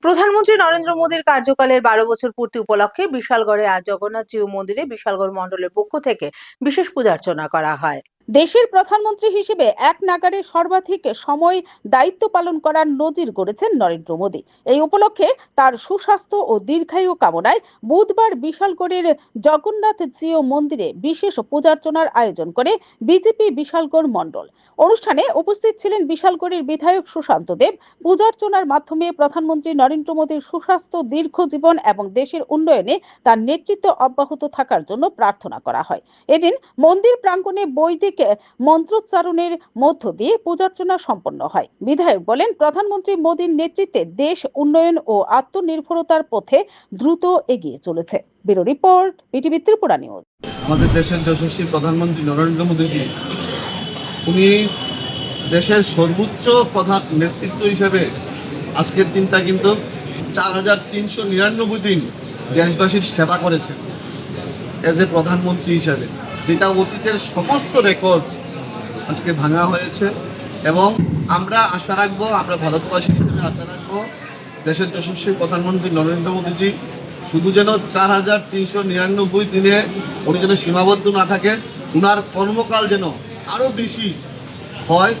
প্রধানমন্ত্রী নরেন্দ্র মোদীর কার্যকালের ১২ বছর পূর্তি উপলক্ষে বিশালগড়ে আজ জগন্নাথ জিউ মন্দিরে বিশালগড় মণ্ডলের পক্ষ থেকে বিশেষ পূজার্চনা করা হয়। দেশের প্রধানমন্ত্রী হিসেবে এক নাগাড়ে সর্বাধিক সময় দায়িত্ব পালন করার নজির গড়েছেন নরেন্দ্র মোদী। এই উপলক্ষে তার সুস্বাস্থ্য ও দীর্ঘায়ু কামনায় বুধবার বিশালগড়ের জগন্নাথ জিউ মন্দিরে বিশেষ পূজার্চনার আয়োজন করে বিজেপি বিশালগড় মণ্ডল। অনুষ্ঠানে উপস্থিত ছিলেন বিশালগড়ের বিধায়ক সুশান্ত দেব। পূজার্চনার মাধ্যমে প্রধানমন্ত্রী নরেন্দ্র মোদীর সুস্বাস্থ্য, দীর্ঘজীবন এবং দেশের উন্নয়নে তার নেতৃত্ব অব্যাহত থাকার জন্য প্রার্থনা করা হয়। এদিন মন্দির প্রাঙ্গণে বৈদিক মন্ত্রোচ্চারণের মধ্য দিয়ে পূজার্চনা সম্পন্ন হয়। বিধায়ক বলেন, প্রধানমন্ত্রী মোদীর নেতৃত্বে দেশ উন্নয়ন ও আত্মনির্ভরতার পথে দ্রুত এগিয়ে চলেছে। Bureau report, BTV Tripura news. আমাদের দেশের যশস্বী প্রধানমন্ত্রী নরেন্দ্র মোদীজি, উনি দেশের সর্বোচ্চ প্রধান নেতৃত্ব হিসেবে আজকের দিনটা কিন্তু ৪,৩৯৯ দিন দেশবাসীর সেবা করেছেন এজ এ প্রধানমন্ত্রী হিসাবে, যেটা অতীতের সমস্ত রেকর্ড আজকে ভাঙা হয়েছে। এবং আমরা আশা রাখবো, আমরা ভারতবাসী হিসেবে আশা রাখবো, দেশের যশস্বী প্রধানমন্ত্রী নরেন্দ্র মোদীজি শুধু যেন ৪,৩৯৯ দিনে উনি যেন সীমাবদ্ধ না থাকে, উনার কর্মকাল যেন আরও বেশি হয়,